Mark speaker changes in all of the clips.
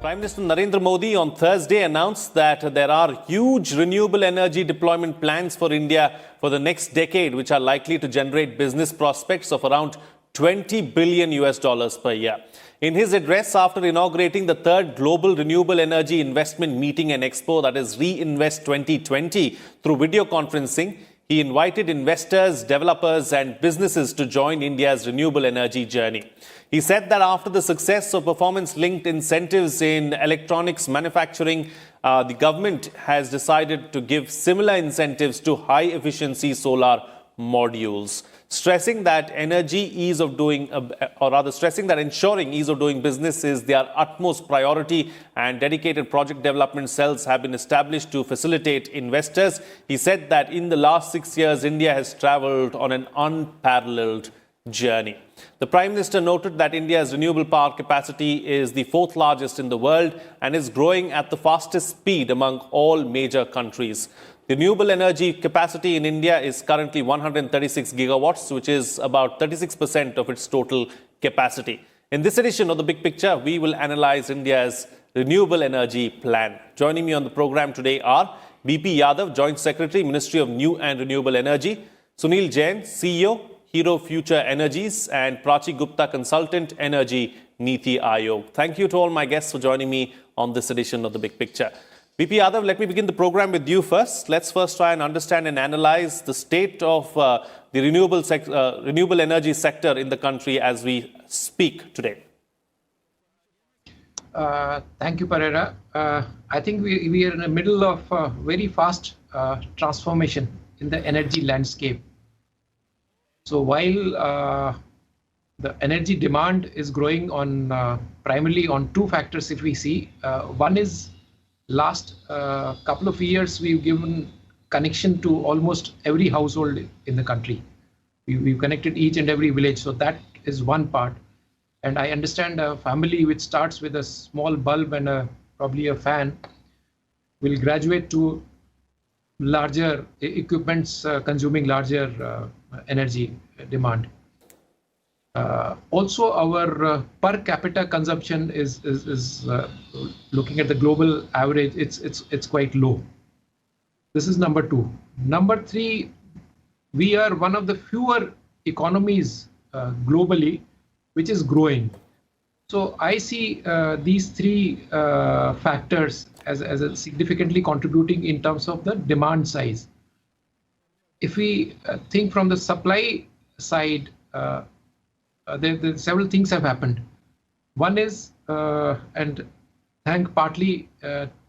Speaker 1: Prime Minister Narendra Modi on Thursday announced that there are huge renewable energy deployment plans for India for the next decade, which are likely to generate business prospects of around 20 billion US dollars per year. In his address after inaugurating the third Global Renewable Energy Investment Meeting and Expo, that is Reinvest 2020, through video conferencing, he invited investors, developers and businesses to join India's renewable energy journey. He said that after the success of performance-linked incentives in electronics manufacturing, the government has decided to give similar incentives to high-efficiency solar modules, stressing that ensuring ease of doing business is their utmost priority, and dedicated project development cells have been established to facilitate investors. He said that in the last 6 years, India has travelled on an unparalleled journey. The Prime Minister noted that India's renewable power capacity is the fourth largest in the world and is growing at the fastest speed among all major countries. The renewable energy capacity in India is currently 136 gigawatts, which is about 36% of its total capacity. In this edition of The Big Picture, we will analyze India's renewable energy plan. Joining me on the program today are BP Yadav, Joint Secretary, Ministry of New and Renewable Energy; Sunil Jain, CEO, Hero Future Energies; and Prachi Gupta, Consultant, Energy, Niti Aayog. Thank you to all my guests for joining me on this edition of The Big Picture. BP Yadav, let me begin the program with you first. Let's first try and understand and analyze the state of the renewable energy sector in the country as we speak today.
Speaker 2: Thank you, Pereira. I think we are in the middle of a very fast transformation in the energy landscape. So while the energy demand is growing on primarily on two factors, if we see, one is last couple of years we've given connection to almost every household in the country. We've connected each and every village, so that is one part. And I understand a family which starts with a small bulb and probably a fan will graduate to larger equipments consuming larger energy demand. Also, our per capita consumption is looking at the global average, it's quite low. This is number two. Number three, we are one of the fewer economies globally which is growing. So I see these three factors as a significantly contributing in terms of the demand size. If we think from the supply side, there several things have happened. One is, and partly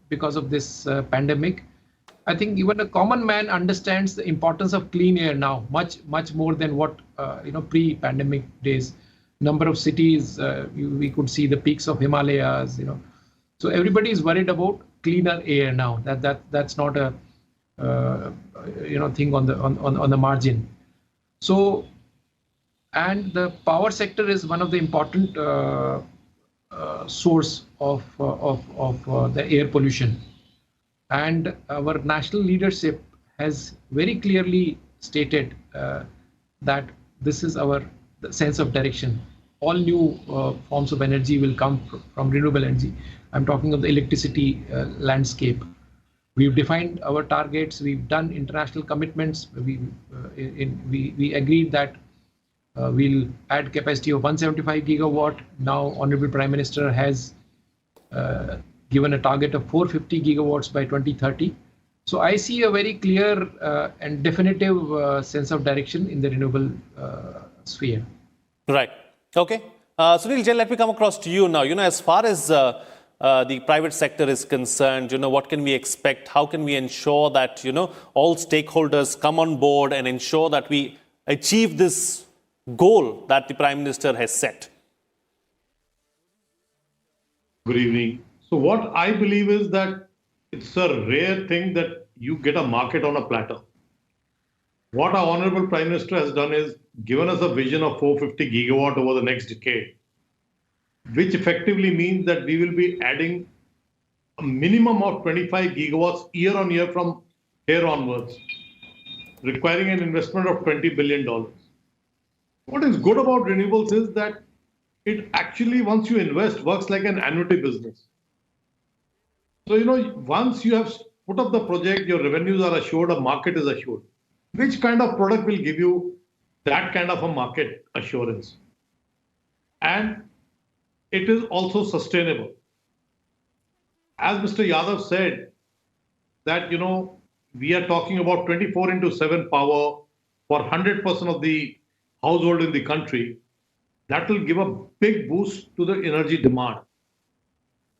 Speaker 2: because of this pandemic, I think even a common man understands the importance of clean air now, much more than what pre-pandemic days. Number of cities, we could see the peaks of Himalayas. So everybody is worried about cleaner air now. That's not a thing on the margin. So. And the power sector is one of the important source of the air pollution. And our national leadership has very clearly stated that this is our sense of direction. All new forms of energy will come from renewable energy. I'm talking of the electricity landscape. We've defined our targets. We've done international commitments. We agreed that we'll add capacity of 175 gigawatt. Now, Honorable Prime Minister has given a target of 450 gigawatts by 2030. So I see a very clear and definitive sense of direction in the renewable sphere.
Speaker 1: Right. Okay. Sunil Jain, let me come across to you now. As far as the private sector is concerned, what can we expect? How can we ensure that, all stakeholders come on board and ensure that we achieve this goal that the Prime Minister has set?
Speaker 3: Good evening. So what I believe is that it's a rare thing that you get a market on a platter. What our Honorable Prime Minister has done is given us a vision of 450 gigawatt over the next decade, which effectively means that we will be adding a minimum of 25 gigawatts year on year from here onwards, requiring an investment of $20 billion. What is good about renewables is that it actually, once you invest, works like an annuity business. So, once you have put up the project, your revenues are assured, a market is assured. Which kind of product will give you that kind of a market assurance? And it is also sustainable. As Mr. Yadav said, that, we are talking about 24/7 power for 100% of the household in the country. That will give a big boost to the energy demand.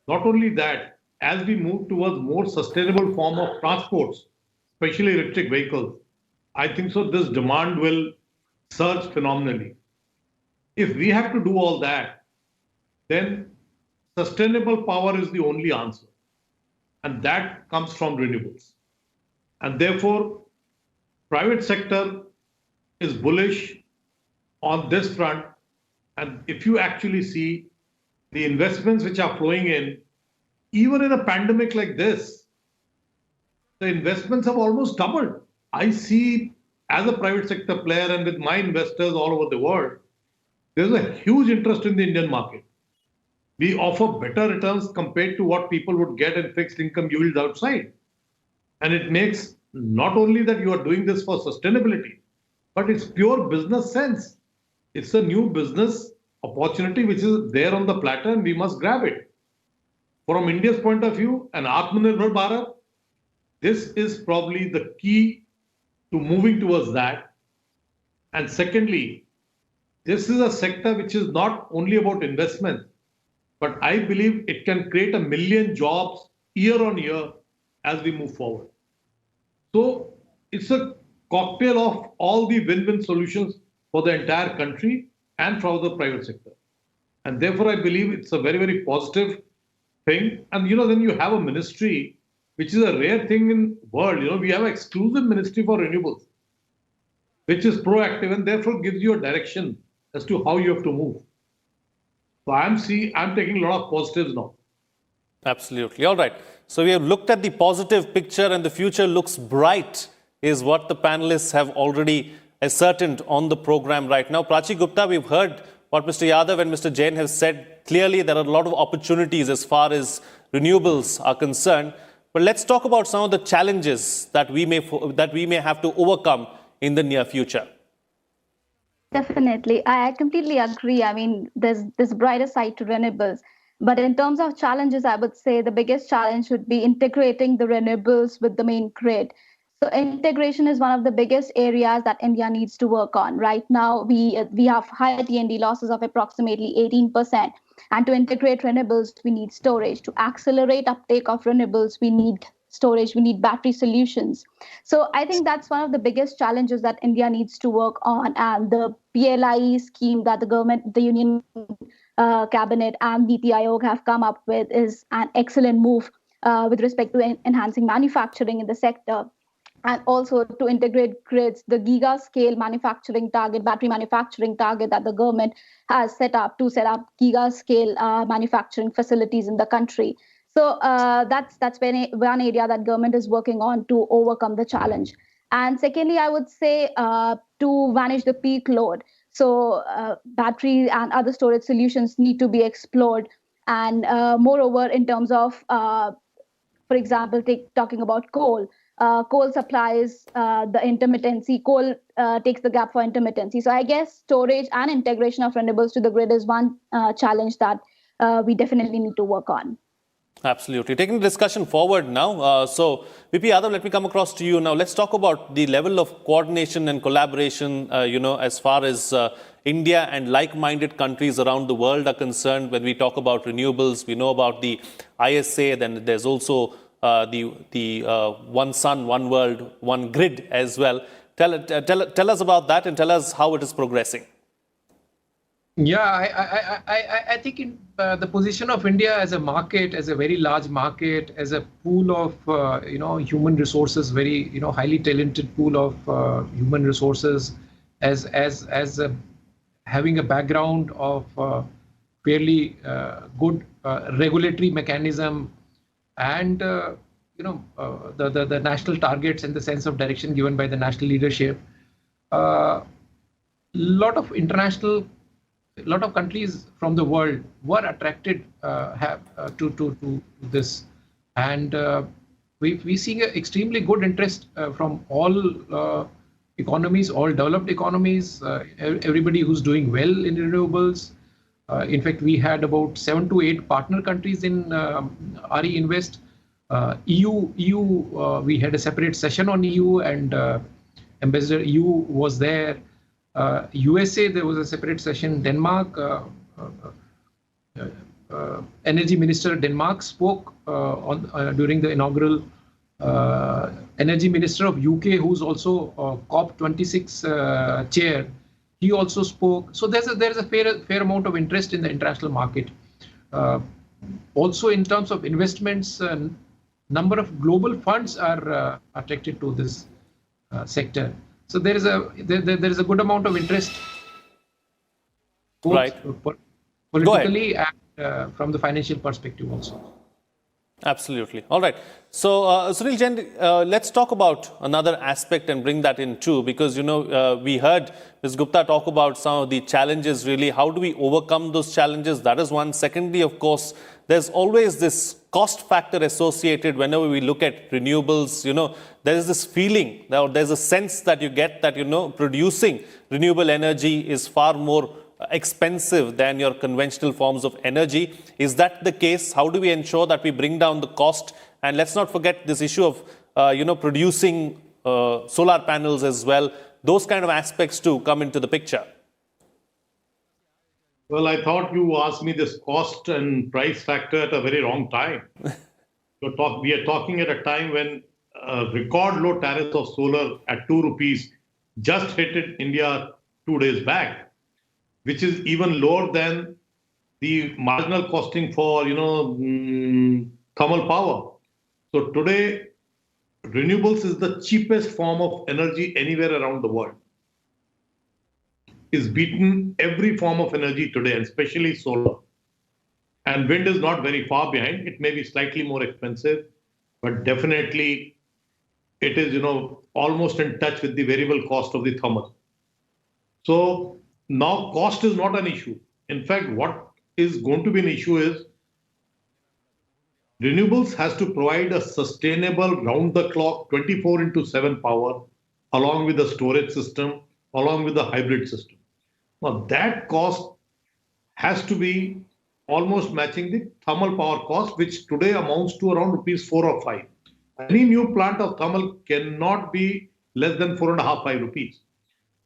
Speaker 3: Not only that, as we move towards more sustainable form of transports, especially electric vehicles, I think so this demand will surge phenomenally. If we have to do all that, then sustainable power is the only answer. And that comes from renewables. And therefore, private sector is bullish on this front. And if you actually see the investments which are flowing in, even in a pandemic like this, the investments have almost doubled. I see, as a private sector player and with my investors all over the world, there's a huge interest in the Indian market. We offer better returns compared to what people would get in fixed income yields outside. And it makes not only that you are doing this for sustainability, but it's pure business sense. It's a new business opportunity which is there on the platter and we must grab it. From India's point of view, an Atmanirbhar Bharat, this is probably the key to moving towards that. And secondly, this is a sector which is not only about investment, but I believe it can create 1 million jobs year on year as we move forward. So it's a cocktail of all the win-win solutions for the entire country and for the private sector. And therefore, I believe it's a very, very positive thing. And, then you have a ministry, which is a rare thing in the world. We have an exclusive ministry for renewables, which is proactive and therefore gives you a direction as to how you have to move. So I'm taking a lot of positives now.
Speaker 1: Absolutely. All right. So we have looked at the positive picture and the future looks bright, is what the panelists have already ascertained on the program right now. Prachi Gupta, we've heard what Mr. Yadav and Mr. Jain have said. Clearly, there are a lot of opportunities as far as renewables are concerned. But let's talk about some of the challenges that we may have to overcome in the near future.
Speaker 4: Definitely. I completely agree. I mean, there's this brighter side to renewables. But in terms of challenges, I would say the biggest challenge would be integrating the renewables with the main grid. So integration is one of the biggest areas that India needs to work on. Right now, we have high T&D losses of approximately 18%. And to integrate renewables, we need storage. To accelerate uptake of renewables, we need storage, we need battery solutions. So I think that's one of the biggest challenges that India needs to work on. And the PLI scheme that the government, the Union Cabinet and NITI Aayog have come up with is an excellent move with respect to enhancing manufacturing in the sector. And also to integrate grids, the giga-scale manufacturing target, battery manufacturing target that the government has set up giga-scale manufacturing facilities in the country. So that's one area that government is working on to overcome the challenge. And secondly, I would say to manage the peak load. So battery and other storage solutions need to be explored. And moreover, in terms of, for example, talking about coal. Coal supplies the intermittency. Coal takes the gap for intermittency. So I guess storage and integration of renewables to the grid is one challenge that we definitely need to work on.
Speaker 1: Absolutely. Taking the discussion forward now. So, VP Yadav, let me come across to you now. Let's talk about the level of coordination and collaboration, as far as India and like-minded countries around the world are concerned. When we talk about renewables, we know about the ISA, then there's also the One Sun, One World, One Grid as well. Tell us about that and tell us how it is progressing.
Speaker 2: Yeah, I think in the position of India as a market, as a very large market, as a pool of human resources, very highly talented pool of human resources, as having a background of fairly good regulatory mechanism, and the national targets and the sense of direction given by the national leadership. Lot of countries from the world were attracted to this, And we see an extremely good interest from all economies, all developed economies, everybody who's doing well in renewables. In fact, we had about 7 to 8 partner countries in RE Invest. EU, we had a separate session on EU, and Ambassador EU was there. USA, there was a separate session. Denmark, Energy Minister Denmark spoke during the inaugural. Energy Minister of UK, who's also COP26 chair, he also spoke. So there's a fair amount of interest in the international market. Also, in terms of investments, number of global funds are attracted to this sector. So there is a good amount of interest, both
Speaker 1: right,
Speaker 2: politically and from the financial perspective also.
Speaker 1: Absolutely. All right. So, Sunil Jain, let's talk about another aspect and bring that in too, because, we heard Ms. Gupta talk about some of the challenges, really. How do we overcome those challenges? That is one. Secondly, of course, there's always this cost factor associated whenever we look at renewables. There is this feeling, there's a sense that you get that, producing renewable energy is far more expensive than your conventional forms of energy. Is that the case? How do we ensure that we bring down the cost? And let's not forget this issue of, producing solar panels as well. Those kind of aspects too come into the picture.
Speaker 3: Well, I thought you asked me this cost and price factor at a very wrong time. We are talking at a time when record low tariffs of solar at 2 rupees just hit India 2 days back, which is even lower than the marginal costing for, thermal power. So today, renewables is the cheapest form of energy anywhere around the world. It's beaten every form of energy today, and especially solar. And wind is not very far behind. It may be slightly more expensive, but definitely it is, almost in touch with the variable cost of the thermal. So now cost is not an issue. In fact, what is going to be an issue is renewables has to provide a sustainable round-the-clock 24/7 power along with the storage system, along with the hybrid system. Now that cost has to be almost matching the thermal power cost, which today amounts to around rupees 4 or 5. Any new plant of thermal cannot be less than 4.5, 5 rupees.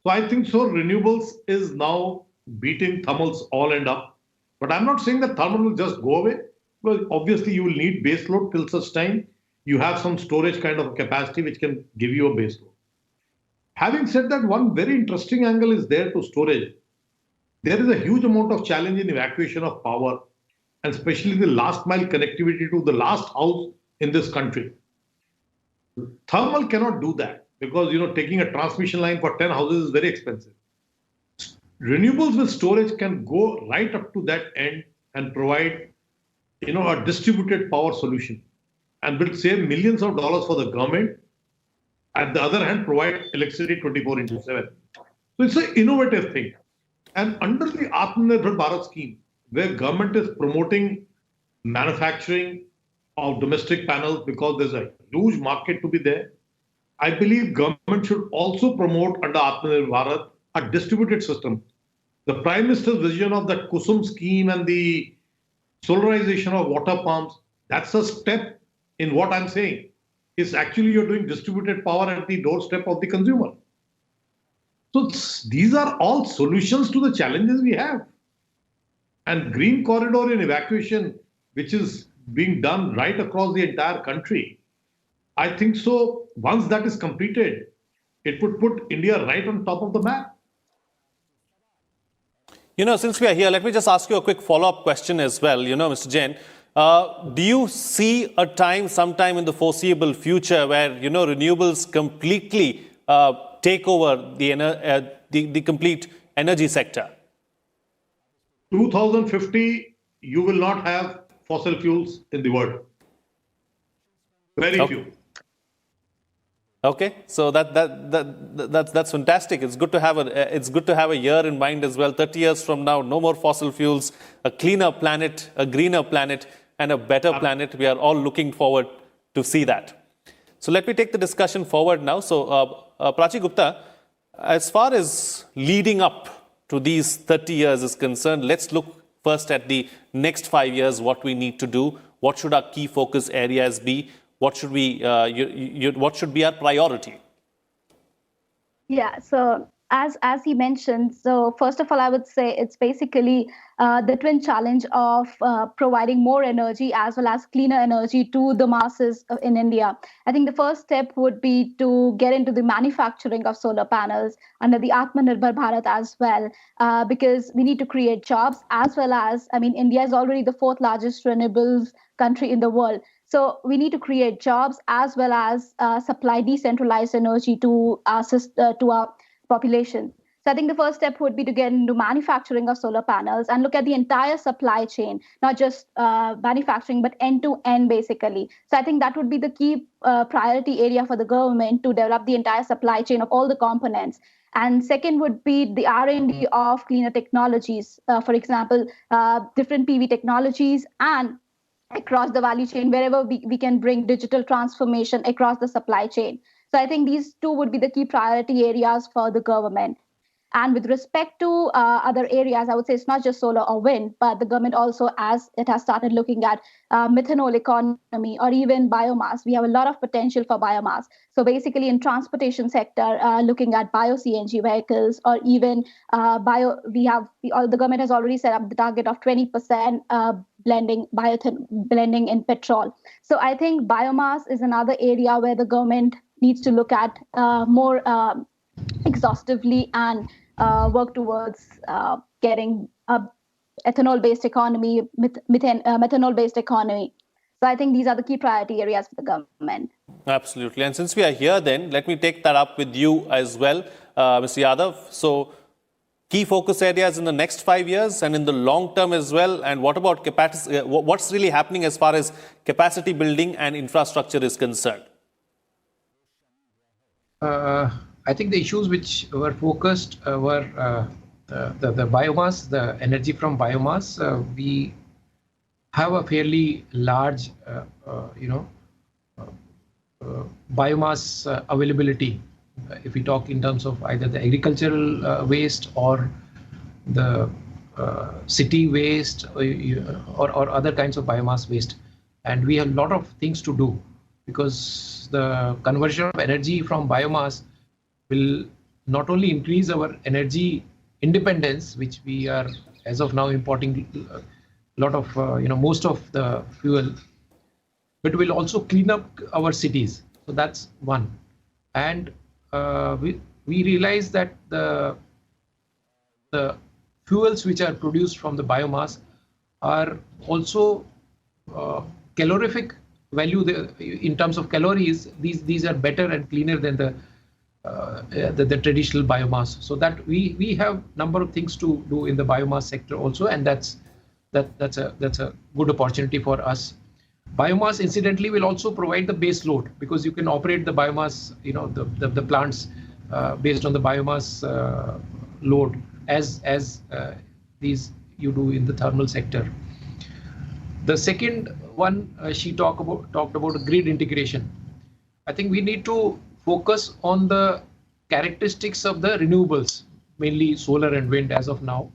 Speaker 3: So I think so renewables is now beating thermals all end up. But I'm not saying that thermal will just go away. Well, obviously you will need base load till such time you have some storage kind of capacity which can give you a base load. Having said that, one very interesting angle is there to storage. There is a huge amount of challenge in evacuation of power, and especially the last mile connectivity to the last house in this country. Thermal cannot do that because, taking a transmission line for 10 houses is very expensive. Renewables with storage can go right up to that end and provide, a distributed power solution, and will save millions of dollars for the government. At the other hand, provide electricity 24/7. So it's an innovative thing. And under the Atmanirbhar Bharat scheme, where government is promoting manufacturing of domestic panels because there's a huge market to be there, I believe government should also promote under Atmanirbhar Bharat a distributed system. The Prime Minister's vision of that Kusum scheme and the solarization of water pumps, that's a step in what I'm saying. Is actually you're doing distributed power at the doorstep of the consumer. So these are all solutions to the challenges we have. And green corridor in evacuation, which is being done right across the entire country, I think so once that is completed, it would put India right on top of the map.
Speaker 1: Since we are here, let me just ask you a quick follow-up question as well, Mr. Jain. Do you see a time, sometime in the foreseeable future, where renewables completely take over the complete energy sector?
Speaker 3: 2050, you will not have fossil fuels in the world. Very few.
Speaker 1: Okay, so that's fantastic. It's good to have a year in mind as well. 30 years from now, no more fossil fuels, a cleaner planet, a greener planet. and a better planet. We are all looking forward to see that. So let me take the discussion forward now. So Prachi Gupta, as far as leading up to these 30 years is concerned, let's look first at the next 5 years, what we need to do. What should our key focus areas be? What should what should be our priority?
Speaker 4: Yeah, so as he mentioned, so first of all, I would say it's basically the twin challenge of providing more energy as well as cleaner energy to the masses in India. I think the first step would be to get into the manufacturing of solar panels under the Atmanirbhar Bharat as well, because we need to create jobs as well as, I mean, India is already the fourth largest renewables country in the world. So we need to create jobs as well as supply decentralized energy to our population. So I think the first step would be to get into manufacturing of solar panels and look at the entire supply chain, not just manufacturing, but end to end, basically. So I think that would be the key priority area for the government, to develop the entire supply chain of all the components. And second would be the R&D of cleaner technologies, for example, different PV technologies, and across the value chain, wherever we can bring digital transformation across the supply chain. So I think these two would be the key priority areas for the government. And with respect to other areas, I would say it's not just solar or wind, but the government also, as it has started looking at methanol economy or even biomass. We have a lot of potential for biomass. So basically in transportation sector, looking at bio-CNG vehicles, or even the government has already set up the target of 20% blending in petrol. So I think biomass is another area where the government needs to look at more exhaustively and work towards getting a ethanol-based economy, methanol-based economy. So I think these are the key priority areas for the government.
Speaker 1: Absolutely. And since we are here, then let me take that up with you as well, Mr. Yadav. So key focus areas in the next 5 years and in the long term as well. And what about capacity? What's really happening as far as capacity building and infrastructure is concerned?
Speaker 2: I think the issues which were focused were the biomass, the energy from biomass. We have a fairly large, biomass availability. If we talk in terms of either the agricultural waste or the city waste or other kinds of biomass waste. And we have a lot of things to do, because the conversion of energy from biomass will not only increase our energy independence, which we are as of now importing a lot of, most of the fuel, but will also clean up our cities. So that's one. And we realize that the fuels which are produced from the biomass are also calorific value. In terms of calories, these are better and cleaner than the traditional biomass. So that we have number of things to do in the biomass sector also, and that's a good opportunity for us. Biomass, incidentally, will also provide the base load, because you can operate the biomass, the plants based on the biomass load as these you do in the thermal sector. The second one, she talked about grid integration. I think we need to focus on the characteristics of the renewables, mainly solar and wind as of now,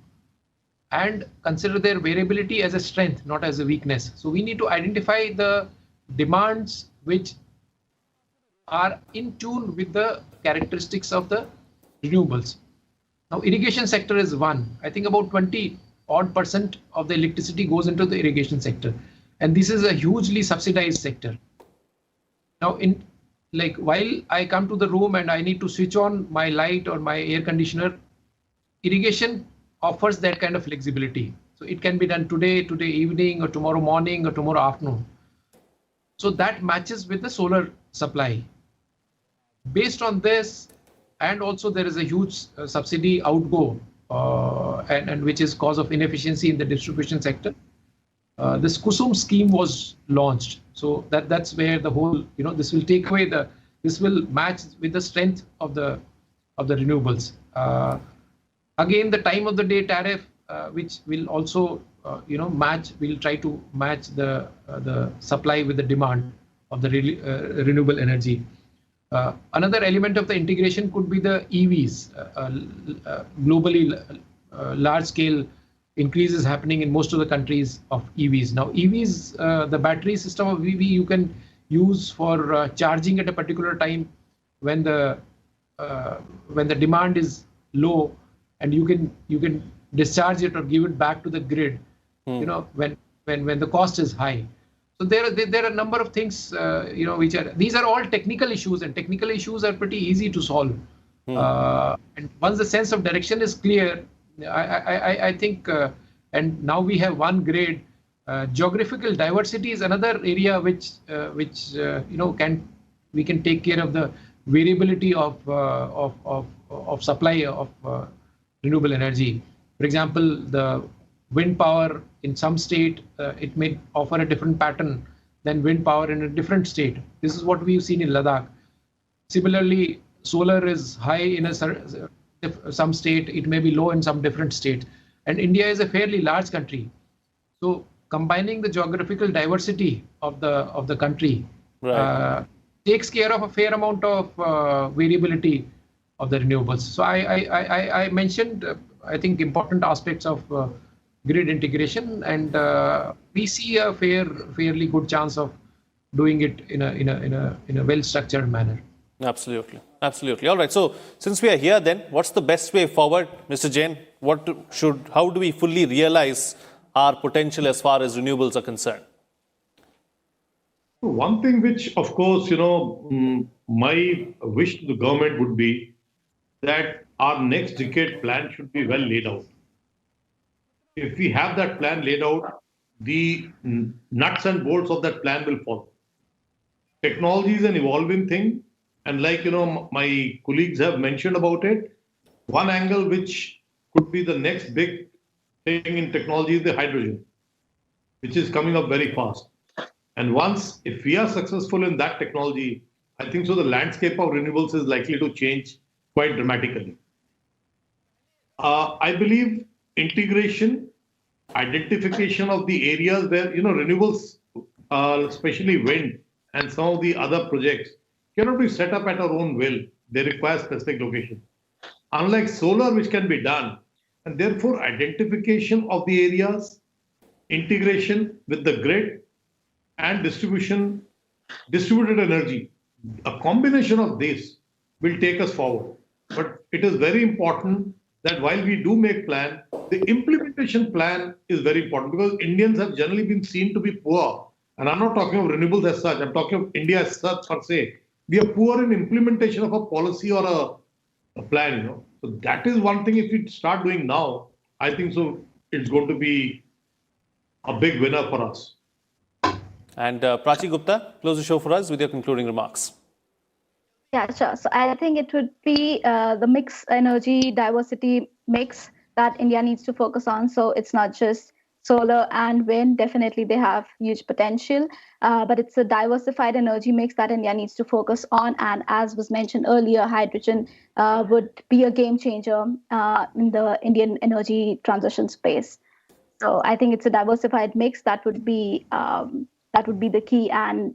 Speaker 2: and consider their variability as a strength, not as a weakness. So we need to identify the demands which are in tune with the characteristics of the renewables. Now, irrigation sector is one. I think about 20% of the electricity goes into the irrigation sector, and this is a hugely subsidized sector. Now, while I come to the room and I need to switch on my light or my air conditioner, irrigation offers that kind of flexibility. So it can be done today evening, or tomorrow morning, or tomorrow afternoon. So that matches with the solar supply. Based on this, and also there is a huge subsidy outgo, and which is cause of inefficiency in the distribution sector. This Kusum scheme was launched. So that's where the whole, this will take away this will match with the strength of the renewables. Again, the time of the day tariff, which will also we'll try to match the supply with the demand of the renewable energy. Another element of the integration could be the EVs. Globally, large-scale increase is happening in most of the countries of EVs. Now, EVs, the battery system of EV you can use for charging at a particular time when the demand is low, and you can discharge it or give it back to the grid. When the cost is high. So there are a number of things these are all technical issues, and technical issues are pretty easy to solve. And once the sense of direction is clear, I think, and now we have one grade. Geographical diversity is another area which we can take care of the variability of supply of renewable energy. For example, the wind power in some state, it may offer a different pattern than wind power in a different state. This is what we've seen in Ladakh. Similarly, solar is high in some state, it may be low in some different state. And India is a fairly large country. So combining the geographical diversity of the country takes care of a fair amount of variability of the renewables. So I mentioned, I think, important aspects of grid integration, and we see a fairly good chance of doing it in a well-structured manner.
Speaker 1: Absolutely. All right. So since we are here, then what's the best way forward, Mr. Jain? How do we fully realize our potential as far as renewables are concerned?
Speaker 3: One thing which, of course, my wish to the government would be that our next decade plan should be well laid out. If we have that plan laid out, the nuts and bolts of that plan will follow. Technology is an evolving thing. And like, my colleagues have mentioned about it, one angle which could be the next big thing in technology is the hydrogen, which is coming up very fast. And if we are successful in that technology, I think so the landscape of renewables is likely to change quite dramatically. I believe integration, identification of the areas where, renewables, especially wind and some of the other projects, cannot be set up at our own will. They require specific location. Unlike solar, which can be done, and therefore identification of the areas, integration with the grid, and distributed energy. A combination of this will take us forward. But it is very important that while we do make plan, the implementation plan is very important, because Indians have generally been seen to be poor. And I'm not talking of renewables as such, I'm talking of India as such per se. We are poor in implementation of a policy or a plan, So that is one thing if we start doing now, I think so it's going to be a big winner for us.
Speaker 1: And Prachi Gupta, close the show for us with your concluding remarks.
Speaker 4: Yeah, sure. So I think it would be the energy diversity mix that India needs to focus on. So it's not just solar and wind. Definitely they have huge potential, but it's a diversified energy mix that India needs to focus on. And as was mentioned earlier, hydrogen would be a game changer in the Indian energy transition space. So I think it's a diversified mix that would be the key, and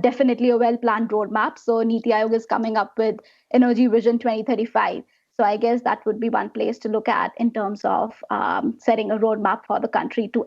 Speaker 4: definitely a well-planned roadmap. So NITI Aayog is coming up with Energy Vision 2035. So I guess that would be one place to look at in terms of setting a roadmap for the country to